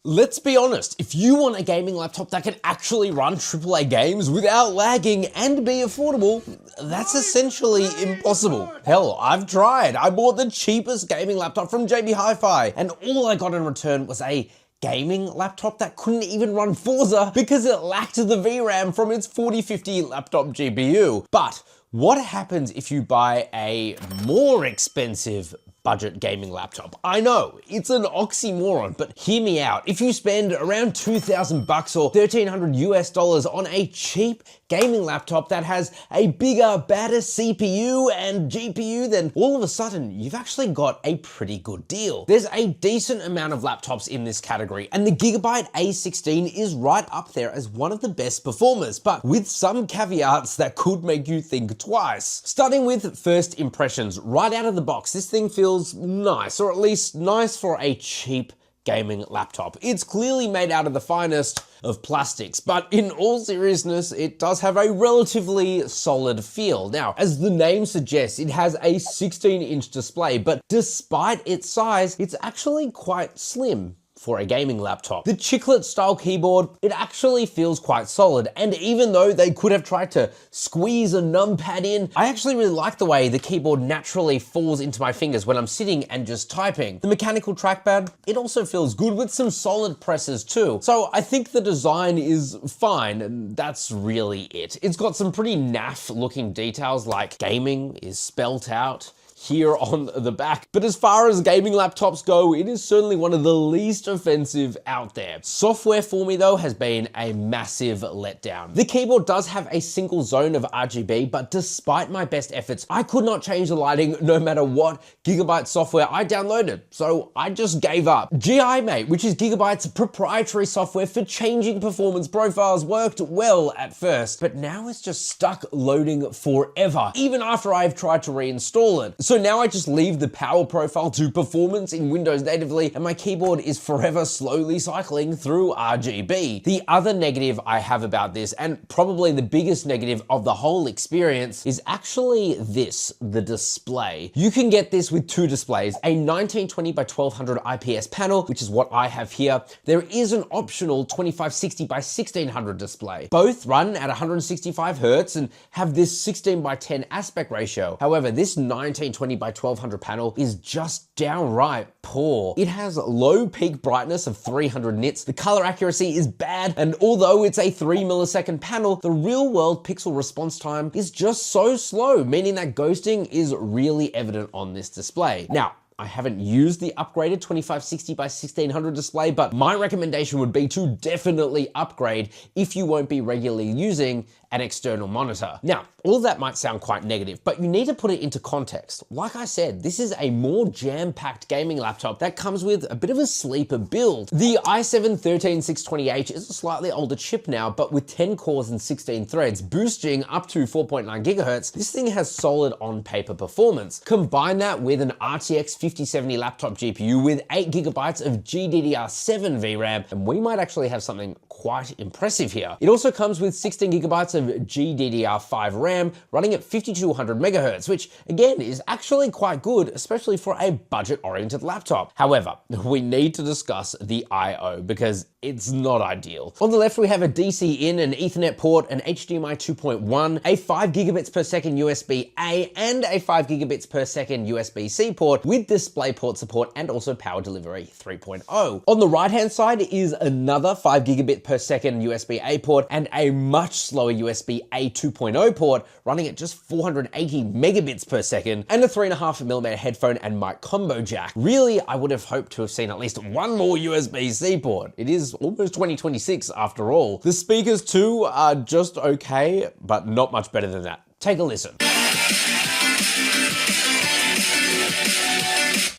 Let's be honest, if you want a gaming laptop that can actually run AAA games without lagging and be affordable, that's essentially impossible. Hell, I've tried. I bought the cheapest gaming laptop from JB Hi-Fi, and all I got in return was a gaming laptop that couldn't even run Forza because it lacked the VRAM from its 4050 laptop GPU. But what happens if you buy a more expensive budget gaming laptop? I know, it's an oxymoron, but hear me out. If you spend around 2,000 bucks or 1,300 US dollars on a cheap gaming laptop that has a bigger, better CPU and GPU, then all of a sudden you've actually got a pretty good deal. There's a decent amount of laptops in this category, and the Gigabyte A16 is right up there as one of the best performers, but with some caveats that could make you think twice. Starting with first impressions, right out of the box, this thing feels nice, or at least nice for a cheap gaming laptop. It's clearly made out of the finest of plastics, but in all seriousness, it does have a relatively solid feel. Now, as the name suggests, it has a 16-inch display, but despite its size, it's actually quite slim for a gaming laptop. The chiclet style keyboard, it actually feels quite solid, and even though they could have tried to squeeze a numpad in, I actually really like the way the keyboard naturally falls into my fingers when I'm sitting and just typing. The mechanical trackpad, it also feels good with some solid presses too. So I think the design is fine, and that's really it. It's got some pretty naff looking details, like gaming is spelt out here on the back. But as far as gaming laptops go, it is certainly one of the least offensive out there. Software for me though has been a massive letdown. The keyboard does have a single zone of RGB, but despite my best efforts, I could not change the lighting no matter what Gigabyte software I downloaded. So I just gave up. GIMate, which is Gigabyte's proprietary software for changing performance profiles, worked well at first, but now it's just stuck loading forever, even after I've tried to reinstall it. So now I just leave the power profile to performance in Windows natively, and my keyboard is forever slowly cycling through RGB. The other negative I have about this, and probably the biggest negative of the whole experience, is actually this, the display. You can get this with two displays, a 1920 by 1200 IPS panel, which is what I have here. There is an optional 2560 by 1600 display. Both run at 165 Hertz and have this 16 by 10 aspect ratio. However, this 1920 by 1200 panel is just downright poor. It has low peak brightness of 300 nits, the color accuracy is bad, and although it's a 3 millisecond panel, the real world pixel response time is just so slow, meaning that ghosting is really evident on this display. Now, I haven't used the upgraded 2560 by 1600 display, but my recommendation would be to definitely upgrade if you won't be regularly using an external monitor. Now, all of that might sound quite negative, but you need to put it into context. Like I said, this is a more jam-packed gaming laptop that comes with a bit of a sleeper build. The i7-13620H is a slightly older chip now, but with 10 cores and 16 threads, boosting up to 4.9 gigahertz, this thing has solid on-paper performance. Combine that with an RTX 5070 laptop GPU with 8 gigabytes of GDDR7 VRAM, and we might actually have something quite impressive here. It also comes with 16 gigabytes of GDDR5 RAM running at 5200 megahertz, which again is actually quite good, especially for a budget-oriented laptop. However, we need to discuss the I/O because it's not ideal. On the left, we have a DC in, an Ethernet port, an HDMI 2.1, a 5 gigabits per second USB-A, and a 5 gigabits per second USB-C port with DisplayPort support and also Power Delivery 3.0. On the right-hand side is another 5 gigabit per second USB-A port and a much slower USB-A 2.0 port running at just 480 megabits per second, and a 3.5mm headphone and mic combo jack. Really, I would have hoped to have seen at least one more USB-C port. It is almost 2026 after all. The speakers too are just okay, but not much better than that. Take a listen.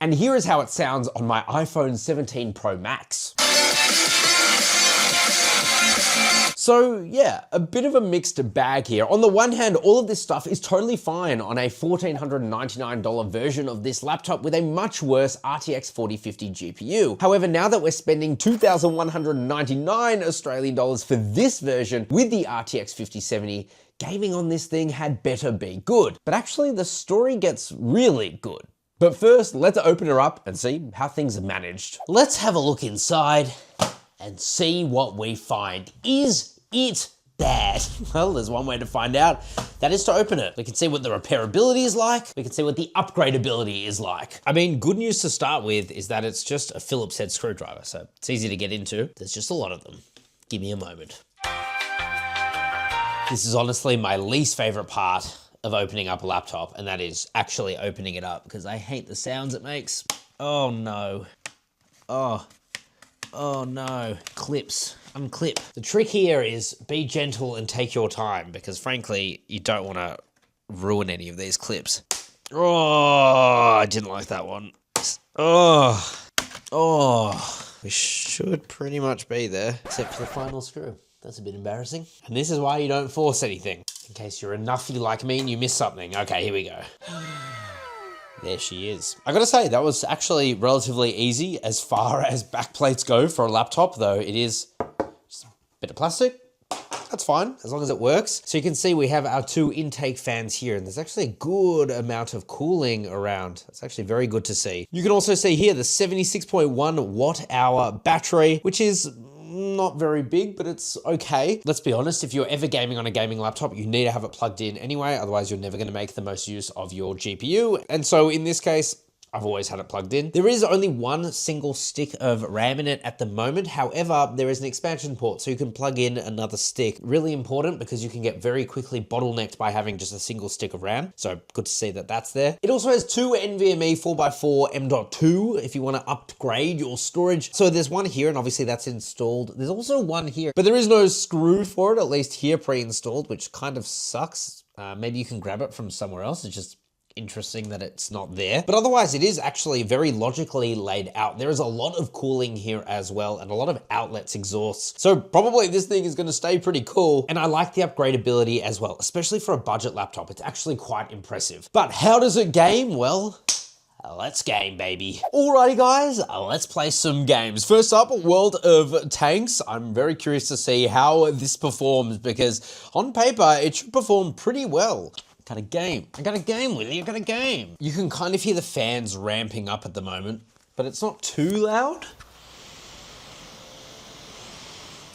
And here is how it sounds on my iPhone 17 Pro Max. So yeah, a bit of a mixed bag here. On the one hand, all of this stuff is totally fine on a $1,499 version of this laptop with a much worse RTX 4050 GPU. However, now that we're spending 2,199 Australian dollars for this version with the RTX 5070, gaming on this thing had better be good. But actually, the story gets really good. But first, let's open her up and see how things are managed. Let's have a look inside. and see what we find. Is it bad? Well, there's one way to find out. That is to open it. We can see what the repairability is like. We can see what the upgradability is like. I mean, good news to start with is that it's just a Phillips head screwdriver, so it's easy to get into. There's just a lot of them. Give me a moment. This is honestly my least favorite part of opening up a laptop, and that is actually opening it up, because I hate the sounds it makes. Oh no. Oh no. Clips. Unclip. The trick here is be gentle and take your time, because frankly, you don't want to ruin any of these clips. Oh, I didn't like that one. Oh, we should pretty much be there. Except for the final screw. That's a bit embarrassing. And this is why you don't force anything. In case you're a nuffy like me and you miss something. Okay, here we go. There she is. I gotta say, that was actually relatively easy as far as backplates go for a laptop, though it is just a bit of plastic. That's fine, as long as it works. So you can see we have our two intake fans here, and there's actually a good amount of cooling around. That's actually very good to see. You can also see here the 76.1 watt hour battery, which is not very big, but it's okay. Let's be honest, if you're ever gaming on a gaming laptop, you need to have it plugged in anyway, otherwise you're never gonna make the most use of your GPU. And so in this case, I've always had it plugged in. There is only one single stick of RAM in it at the moment. However, there is an expansion port, so you can plug in another stick. Really important, because you can get very quickly bottlenecked by having just a single stick of RAM. So good to see that that's there. It also has two NVMe 4x4 M.2 if you want to upgrade your storage. So there's one here, and obviously that's installed. There's also one here, but there is no screw for it, at least here pre-installed, which kind of sucks. Maybe you can grab it from somewhere else. It's just interesting that it's not there, but otherwise it is actually very logically laid out. There is a lot of cooling here as well, and a lot of outlets, exhausts. So probably this thing is going to stay pretty cool, and I like the upgradability as well, especially for a budget laptop. It's actually quite impressive. But how does it game? Well, let's game, baby. Alrighty guys, let's play some games. First up, World of Tanks. I'm very curious to see how this performs, because on paper it should perform pretty well. I got a game with you, I got a game. You can kind of hear the fans ramping up at the moment, but it's not too loud.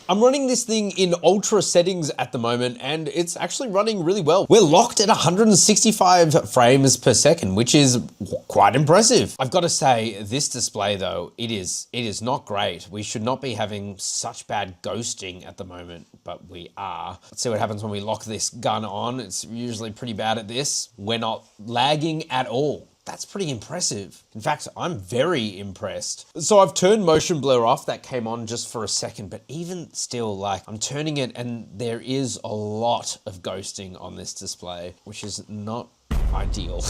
I'm running this thing in ultra settings at the moment, and it's actually running really well. We're locked at 165 frames per second, which is quite impressive. I've got to say, this display though, it is not great. We should not be having such bad ghosting at the moment, but we are. Let's see what happens when we lock this gun on. It's usually pretty bad at this. We're not lagging at all. That's pretty impressive. In fact, I'm very impressed. So I've turned motion blur off. That came on just for a second, but even still, like, I'm turning it and there is a lot of ghosting on this display, which is not ideal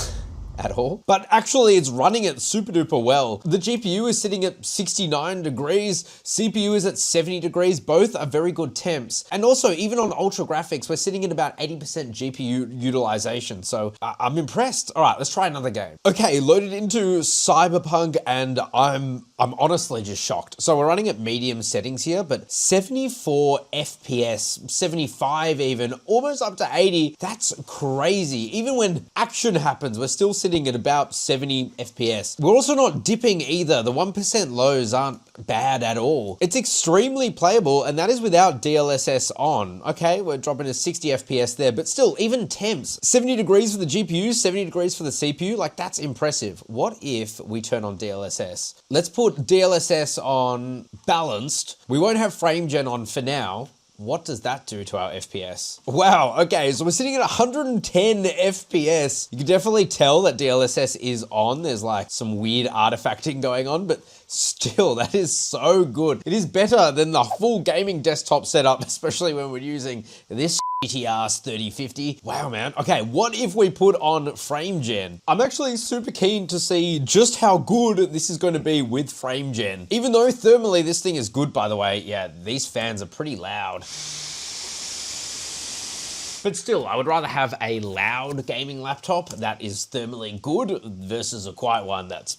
at all. But actually it's running it super duper well. The GPU is sitting at 69 degrees, CPU is at 70 degrees, both are very good temps. And also even on ultra graphics, we're sitting at about 80% GPU utilization. So I'm impressed. All right, let's try another game. Okay, loaded into Cyberpunk, and I'm honestly just shocked. So we're running at medium settings here, but 74 FPS, 75 even, almost up to 80. That's crazy. Even when action happens, we're still sitting at about 70 FPS. We're also not dipping either. The 1% lows aren't bad at all. It's extremely playable, and that is without DLSS on. Okay, we're dropping to 60 FPS there, but still, even temps. 70 degrees for the GPU, 70 degrees for the CPU, like that's impressive. What if we turn on DLSS? Let's put DLSS on balanced. We won't have frame gen on for now. What does that do to our FPS? Wow, okay, so we're sitting at 110 FPS. You can definitely tell that DLSS is on. There's like some weird artifacting going on, but still, that is so good. It is better than the full gaming desktop setup, especially when we're using this GTR 3050. Wow, man. Okay, what if we put on frame gen? I'm actually super keen to see just how good this is going to be with frame gen. Even though thermally this thing is good, by the way, yeah, these fans are pretty loud. But still, I would rather have a loud gaming laptop that is thermally good versus a quiet one that's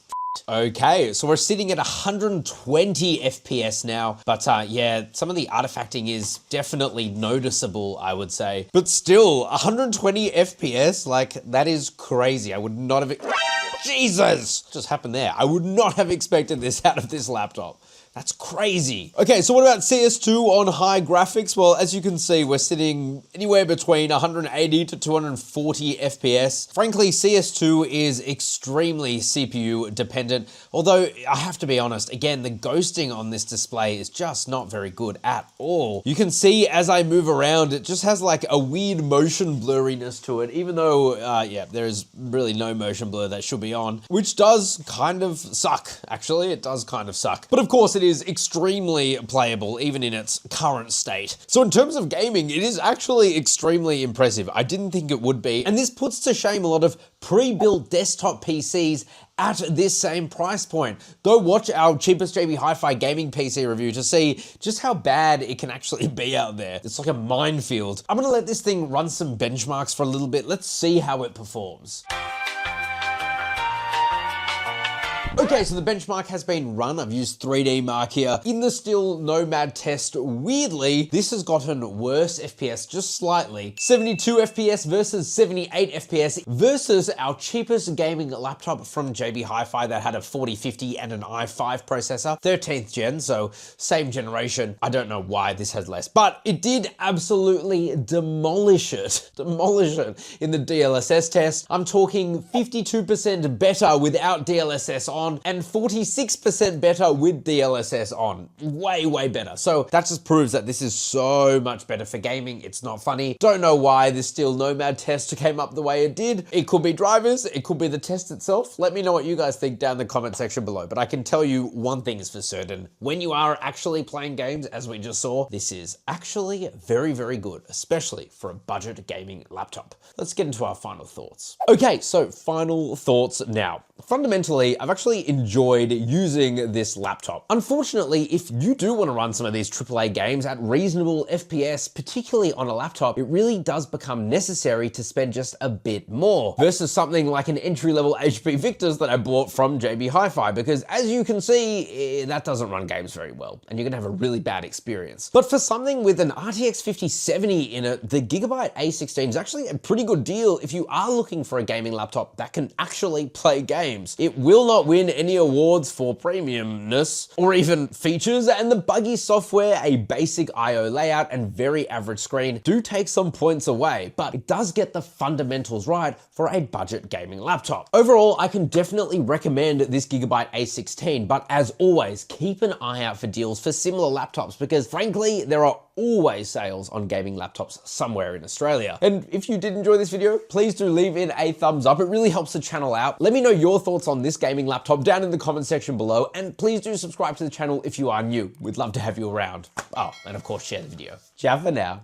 okay, so we're sitting at 120 FPS now, but yeah, some of the artifacting is definitely noticeable, I would say. But still, 120 FPS, like, that is crazy. I would not have... Jesus! Just happened there. I would not have expected this out of this laptop. That's crazy. Okay, so what about CS2 on high graphics? Well, as you can see, we're sitting anywhere between 180 to 240 FPS. Frankly, CS2 is extremely CPU dependent, although I have to be honest, again, the ghosting on this display is just not very good at all. You can see as I move around, it just has like a weird motion blurriness to it, even though, yeah, there is really no motion blur that should be on, which does kind of suck, actually. It does kind of suck. But of course, it is extremely playable, even in its current state. So in terms of gaming, it is actually extremely impressive. I didn't think it would be, and this puts to shame a lot of pre-built desktop PCs at this same price point. Go watch our cheapest JB Hi-Fi gaming PC review to see just how bad it can actually be out there. It's like a minefield. I'm gonna let this thing run some benchmarks for a little bit. Let's see how it performs. Okay, so the benchmark has been run. I've used 3D Mark here. In the still Nomad test, weirdly, this has gotten worse FPS just slightly. 72 FPS versus 78 FPS versus our cheapest gaming laptop from JB Hi-Fi that had a 4050 and an i5 processor, 13th gen, so same generation. I don't know why this has less, but it did absolutely demolish it. Demolish it in the DLSS test. I'm talking 52% better without DLSS on, and 46% better with DLSS on. Way, way better. So that just proves that this is so much better for gaming. It's not funny. Don't know why this Steel Nomad test came up the way it did. It could be drivers, it could be the test itself. Let me know what you guys think down in the comment section below. But I can tell you one thing is for certain. When you are actually playing games, as we just saw, this is actually very, very good, especially for a budget gaming laptop. Let's get into our final thoughts. Okay, so final thoughts now. Fundamentally, I've actually enjoyed using this laptop. Unfortunately, if you do want to run some of these AAA games at reasonable FPS, particularly on a laptop, it really does become necessary to spend just a bit more versus something like an entry-level HP Victus that I bought from JB Hi-Fi, because as you can see, that doesn't run games very well, and you're gonna have a really bad experience. But for something with an RTX 5070 in it, the Gigabyte A16 is actually a pretty good deal if you are looking for a gaming laptop that can actually play games. It will not win any awards for premiumness or even features, and the buggy software, a basic IO layout, and very average screen do take some points away, but it does get the fundamentals right for a budget gaming laptop. Overall, I can definitely recommend this Gigabyte A16, but as always, keep an eye out for deals for similar laptops, because frankly, there are always sales on gaming laptops somewhere in Australia. And if you did enjoy this video, please do leave it a thumbs up. It really helps the channel out. Let me know your thoughts on this gaming laptop down in the comment section below, and please do subscribe to the channel if you are new. We'd love to have you around. Oh, and of course, share the video. Ciao for now.